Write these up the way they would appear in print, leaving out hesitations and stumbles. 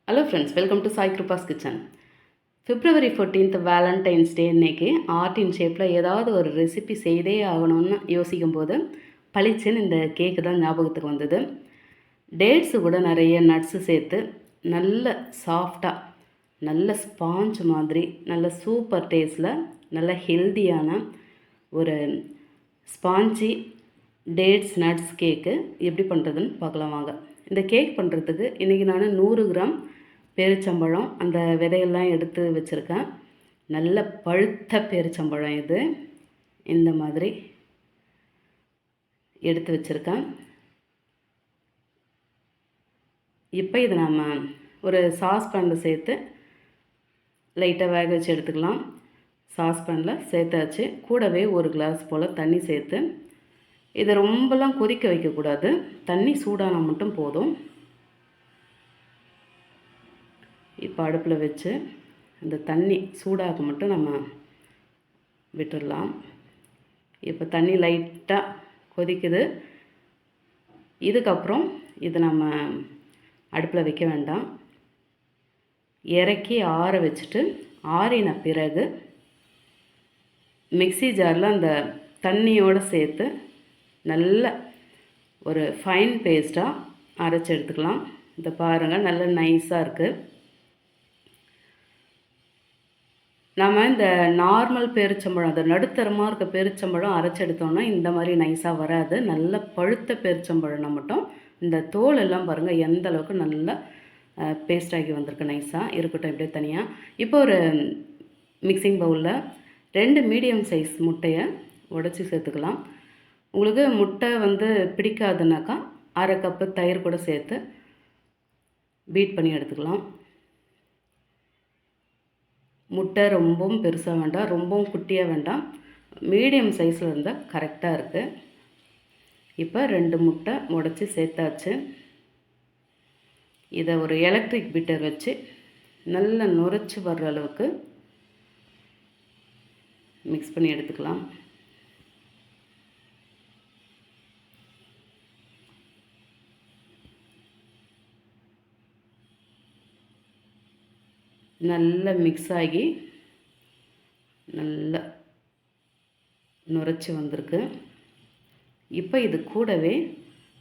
Hello friends, welcome to Sai Kiruba's kitchen. February 14th Valentine's day அன்னைக்கு art இன் ஷேப்பில் ஏதாவது ஒரு ரெசிபி செய்தே ஆகணும்னு யோசிக்கும்போது பளிச்சுன்னு இந்த கேக்கு தான் ஞாபகத்துக்கு வந்தது. டேட்ஸு கூட நிறைய நட்ஸு சேர்த்து நல்ல சாஃப்டாக, நல்ல ஸ்பாஞ்ச் மாதிரி, நல்ல சூப்பர் டேஸ்ட்டில், நல்ல ஹெல்தியான ஒரு ஸ்பாஞ்சி டேட்ஸ் நட்ஸ் கேக்கு எப்படி பண்ணுறதுன்னு பார்க்கலாம் வாங்க. இந்த கேக் பண்ணுறதுக்கு இன்றைக்கி நான் 100 கிராம் பேரிச்சம்பழம் அந்த விதையெல்லாம் எடுத்து வச்சுருக்கேன். நல்ல பழுத்த பேரிச்சம்பழம் இது. இந்த மாதிரி எடுத்து வச்சுருக்கேன். இப்போ இதை நம்ம ஒரு சாஸ்பேனில் சேர்த்து லைட்டாக வேக வச்சு எடுத்துக்கலாம். சாஸ்பேனில் சேர்த்தாச்சு. கூடவே 1 கிளாஸ் போல் தண்ணி சேர்த்து இதை ரொம்பலாம் கொதிக்க வைக்கக்கூடாது. தண்ணி சூடானா மட்டும் போதும். இப்போ அடுப்பில் வச்சு இந்த தண்ணி சூடாக மட்டும் நம்ம விட்டுடலாம். இப்போ தண்ணி லைட்டாக கொதிக்குது. இதுக்கப்புறம் இது நம்ம அடுப்பில் வைக்க வேண்டாம். இறக்கி ஆற வச்சுட்டு ஆறின பிறகு மிக்ஸி ஜாரில் அந்த தண்ணியோடு சேர்த்து நல்ல ஒரு ஃபைன் பேஸ்ட்டாக அரைச்சி எடுத்துக்கலாம். இதை பாருங்கள், நல்ல நைஸாக இருக்குது. நம்ம இந்த நார்மல் பேரிச்சம்பழம், அந்த நடுத்தரமாக இருக்க பேரிச்சம்பழம் அரைச்சி எடுத்தோம்னா இந்த மாதிரி நைஸாக வராது. நல்ல பழுத்த பேரிச்சம்பழம்னா மட்டும் இந்த தோல் எல்லாம் பாருங்கள் எந்த அளவுக்கு நல்லா பேஸ்ட் ஆகி வந்திருக்கு. நைஸாக இருக்கட்டும் இப்படியே தனியாக. இப்போ ஒரு மிக்சிங் பவுலில் 2 மீடியம் சைஸ் முட்டையை உடச்சி சேர்த்துக்கலாம். உங்களுக்கு முட்டை பிடிக்காதுனாக்கா 1/2 கப்பு தயிர் கூட சேர்த்து பீட் பண்ணி எடுத்துக்கலாம். முட்டை ரொம்பவும் பெருசாக வேண்டாம், ரொம்பவும் குட்டியாக வேண்டாம், மீடியம் சைஸில் இருந்தால் கரெக்டாக இருக்குது. இப்போ 2 முட்டை உடச்சி சேர்த்தாச்சு. இதை ஒரு எலக்ட்ரிக் பீட்டர் வச்சு நல்லா நுரைச்சி வர்ற அளவுக்கு மிக்ஸ் பண்ணி எடுத்துக்கலாம். நல்லா மிக்ஸ் ஆகி நல்லா நுரைச்சி வந்திருக்கு. இப்போ இது கூடவே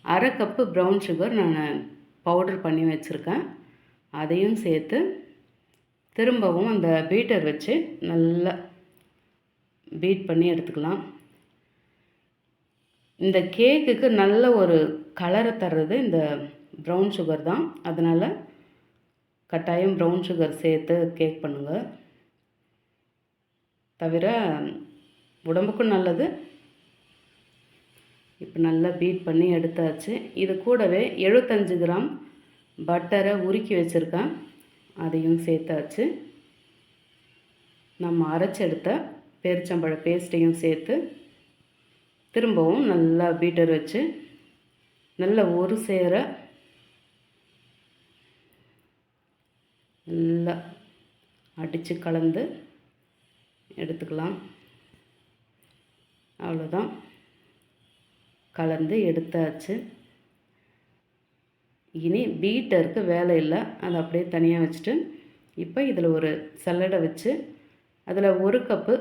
1/2 கப்பு ப்ரௌன் சுகர் நான் பவுடர் பண்ணி வச்சுருக்கேன். அதையும் சேர்த்து திரும்பவும் அந்த பீட்டர் வச்சு நல்லா பீட் பண்ணி எடுத்துக்கலாம். இந்த கேக்குக்கு நல்ல ஒரு கலரை தர்றது இந்த ப்ரௌன் சுகர் தான். அதனால் கட்டாயம் ப்ரௌன் சுகர் சேர்த்து கேக் பண்ணுங்கள். தவிர உடம்புக்கும் நல்லது. இப்போ நல்லா பீட் பண்ணி எடுத்தாச்சு. இது கூடவே 75 கிராம் பட்டரை உருக்கி வச்சுருக்கேன். அதையும் சேர்த்தாச்சு. நம்ம அரைச்செடுத்த பேரிச்சம்பழ பேஸ்ட்டையும் சேர்த்து திரும்பவும் நல்லா பீட்டர் வச்சு நல்லா ஒரு சேர நல்லா அடித்து கலந்து எடுத்துக்கலாம். அவ்வளோதான், கலந்து எடுத்தாச்சு. இனி பீட்டருக்கு வேலை இல்லை, அதை அப்படியே தனியாக வச்சுட்டு இப்போ இதில் ஒரு சல்லடை வச்சு அதில் 1 கப்பு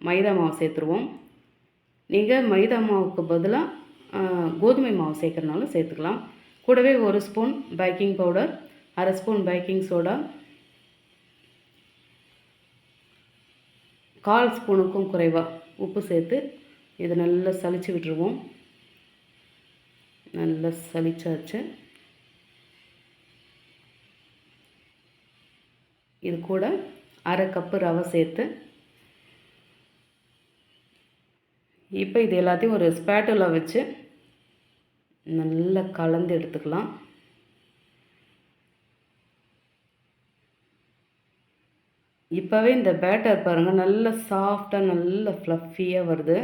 மைதா மாவு சேர்த்துருவோம். நீங்கள் மைதா மாவுக்கு பதிலாக கோதுமை மாவு சேர்க்குறனாலும் சேர்த்துக்கலாம். கூடவே 1 spoon baking powder, 1/2 spoon baking soda, 1/4 ஸ்பூனுக்கும் குறைவாக உப்பு சேர்த்து இதை நல்லா சலிச்சு விட்டுருவோம். நல்லா சலிச்சாச்சு. இது கூட 1/2 கப்பு ரவை சேர்த்து இப்போ இது எல்லாத்தையும் ஒரு ஸ்பேட்டுலா வச்சு நல்லா கலந்து எடுத்துக்கலாம். இப்போவே இந்த பேட்டர் பாருங்கள் நல்ல சாஃப்டாக நல்ல ஃப்ளஃபியாக வருது.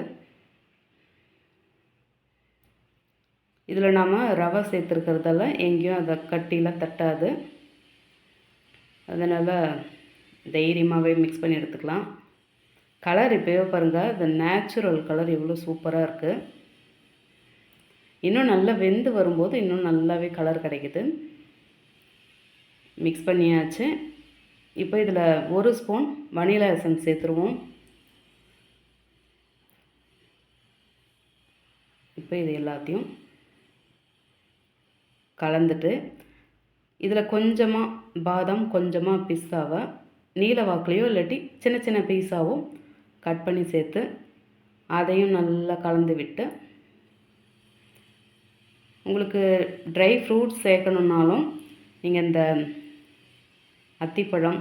இதில் நாம் ரவை சேர்த்துருக்கிறதால எங்கேயும் அதை கட்டிலாம் தட்டாது. அதனால் தைரியமாகவே மிக்ஸ் பண்ணி எடுத்துக்கலாம். கலர் இப்போவே பாருங்கள், இந்த நேச்சுரல் கலர் எவ்வளோ சூப்பராக இருக்குது. இன்னும் நல்லா வெந்து வரும்போது இன்னும் நல்லாவே கலர் கிடைக்குது. மிக்ஸ் பண்ணியாச்சு. இப்போ இதில் 1 ஸ்பூன் வனிலா எசன்ஸ் சேர்த்துருவோம். இப்போ இது எல்லாத்தையும் கலந்துட்டு இதில் கொஞ்சமாக பாதாம், கொஞ்சமாக பிஸ்தாவை நீல வாக்குலையோ இல்லாட்டி சின்ன சின்ன பீஸாவோ கட் பண்ணி சேர்த்து அதையும் நல்லா கலந்து விட்டு, உங்களுக்கு ட்ரை ஃப்ரூட்ஸ் சேர்க்கணுன்னாலும் நீங்கள் இந்த அத்திப்பழம்,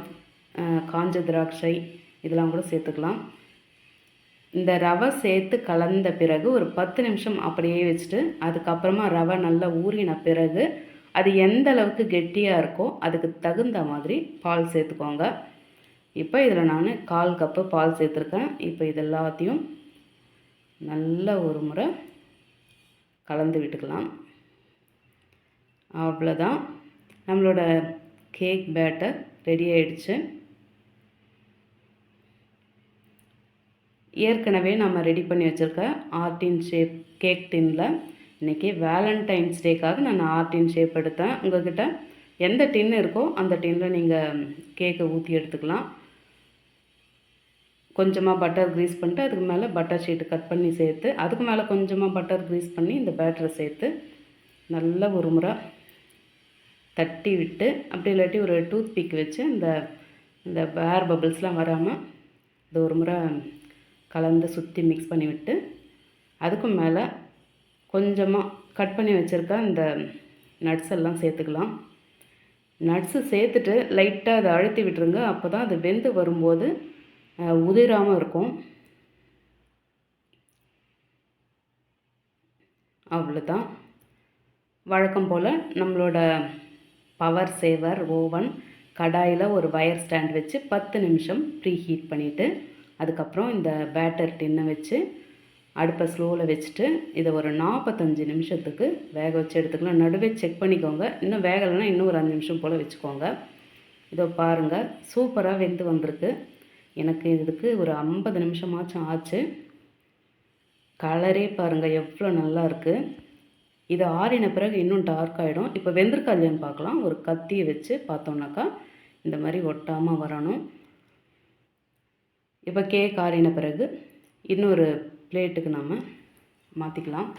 காஞ்ச திராட்சை இதெல்லாம் கூட சேர்த்துக்கலாம். இந்த ரவை சேர்த்து கலந்த பிறகு ஒரு 10 நிமிஷம் அப்படியே வச்சுட்டு அதுக்கப்புறமா ரவை நல்லா ஊறின பிறகு அது எந்த அளவுக்கு கெட்டியாக இருக்கோ அதுக்கு தகுந்த மாதிரி பால் சேர்த்துக்கோங்க. இப்போ இதில் நான் 1/4 கப்பு பால் சேர்த்துருக்கேன். இப்போ இது எல்லாத்தையும் நல்ல ஒரு முறை கலந்து விட்டுக்கலாம். அவ்வளோதான், நம்மளோட கேக் பேட்டர் ரெடி ஆயிடுச்சு. ஏற்கனவே நம்ம ரெடி பண்ணி வச்சுருக்க ஆர்டின் ஷேப் கேக் டின்னில் இன்றைக்கி வேலண்டைன்ஸ் டேக்காக நான் ஆர்டின் ஷேப் எடுத்தேன். உங்கள்கிட்ட எந்த டின் இருக்கோ அந்த டின்னில் நீங்கள் கேக்கை ஊற்றி எடுத்துக்கலாம். கொஞ்சமாக பட்டர் க்ரீஸ் பண்ணிட்டு அதுக்கு மேலே பட்டர் ஷீட்டு கட் பண்ணி சேர்த்து அதுக்கு மேலே கொஞ்சமாக பட்டர் க்ரீஸ் பண்ணி இந்த பேட்டரை சேர்த்து நல்ல ஒரு முறை தட்டி விட்டு, அப்படி இல்லாட்டி ஒரு டூத் பிக் வச்சு இந்த ஏர் பபிள்ஸ்லாம் வராமல் இது ஒரு முறை கலந்து சுற்றி மிக்ஸ் பண்ணி விட்டு அதுக்கும் மேலே கொஞ்சமாக கட் பண்ணி வச்சுருக்க இந்த நட்ஸ் எல்லாம் சேர்த்துக்கலாம். நட்ஸு சேர்த்துட்டு லைட்டாக அதை அழுத்தி விட்டுருங்க. அப்போ தான் அது வெந்து வரும்போது உதிராமல் இருக்கும். அவ்வளோதான், வழக்கம் போல் நம்மளோட பவர் சேவர் ஓவன் கடாயில் ஒரு வயர் ஸ்டாண்ட் வச்சு 10 நிமிஷம் ப்ரீ ஹீட் பண்ணிவிட்டு அதுக்கப்புறம் இந்த பேட்டர் டின்னை வச்சு அடுப்பை ஸ்லோவில் வச்சுட்டு இதை ஒரு 45 நிமிஷத்துக்கு வேக வச்சு எடுத்துக்கலாம். நடுவே செக் பண்ணிக்கோங்க, இன்னும் வேகலைன்னா இன்னும் ஒரு 5 நிமிஷம் போல் வச்சுக்கோங்க. இதோ பாருங்கள், சூப்பராக வெந்து வந்திருக்கு. எனக்கு இதுக்கு ஒரு 50 நிமிஷமாச்சும் ஆச்சு. கலரே பாருங்கள் எவ்வளோ நல்லா இருக்குது. இது ஆறின பிறகு இன்னும் டார்க் ஆகிடும். இப்போ வெந்திருக்கா இல்லையான்னு பார்க்கலாம். ஒரு கத்தியை வச்சு பார்த்தோம்னாக்கா இந்த மாதிரி ஒட்டாமல் வரணும். இப்போ கேக் ஆறின பிறகு இன்னொரு பிளேட்டுக்கு நாம் மாற்றிக்கலாம்.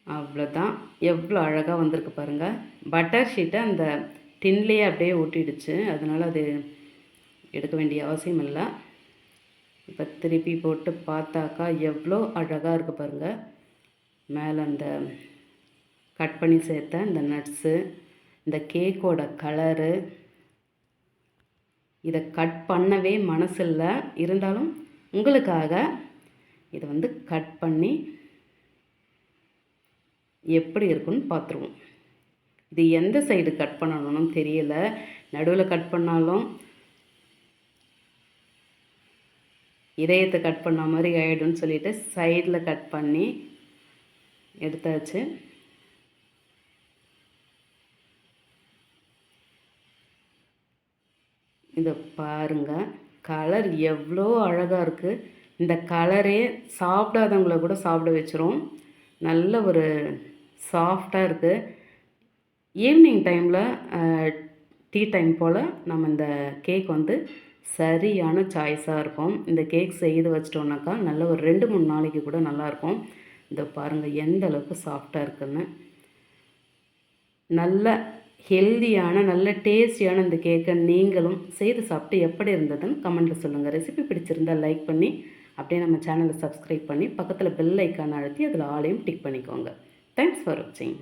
அவ்வளோதான், எவ்வளோ அழகாக வந்திருக்கு பாருங்கள். பட்டர் ஷீட்டை அந்த டின்லேயே அப்படியே ஒட்டிடுச்சு, அதனால் அது எடுக்க வேண்டிய அவசியம் இல்லை. இப்போ திருப்பி போட்டு பார்த்தாக்கா எவ்வளோ அழகாக இருக்குது பாருங்கள். மேலே அந்த கட் பண்ணி சேர்த்த இந்த நட்ஸு, இந்த கேக்கோட கலரு, இதை கட் பண்ணவே மனசில்லை, இருந்தாலும் உங்களுக்காக இதை கட் பண்ணி எப்படி இருக்குன்னு பார்த்துருவோம். இது எந்த சைடு கட் பண்ணணும்னு தெரியல, நடுவில் கட் பண்ணாலும் இதயத்தை கட் பண்ண மாதிரி ஆகிடும்னு சொல்லிட்டு சைடில் கட் பண்ணி எடுத்தாச்சு. இதை பாருங்கள், கலர் எவ்வளோ அழகாக இருக்குது. இந்த கலரே சாப்பிடாதவங்கள கூட சாப்பிட வச்சிரும். நல்ல ஒரு சாஃப்டாக இருக்குது. ஈவினிங் டைமில் டீ டைம் போல் நம்ம இந்த கேக் சரியான சாய்ஸாக இருக்கும். இந்த கேக் செய்து வச்சிட்டோம்னாக்கா நல்ல ஒரு 2-3 நாளைக்கு கூட நல்லாயிருக்கும். இதை பாருங்கள் எந்த அளவுக்கு சாஃப்டாக இருக்குன்னு. நல்ல ஹெல்தியான நல்ல டேஸ்டியான இந்த கேக்கை நீங்களும் செய்து சாப்பிட்டு எப்படி இருந்ததுன்னு கமெண்ட்டில் சொல்லுங்கள். ரெசிபி பிடிச்சிருந்தால் லைக் பண்ணி அப்படியே நம்ம சேனலை சப்ஸ்கிரைப் பண்ணி பக்கத்தில் பெல் ஐக்கானை அழுத்தி அதில் ஆலையும் டிக் பண்ணிக்கோங்க. தேங்க்ஸ் ஃபார் வாட்சிங்.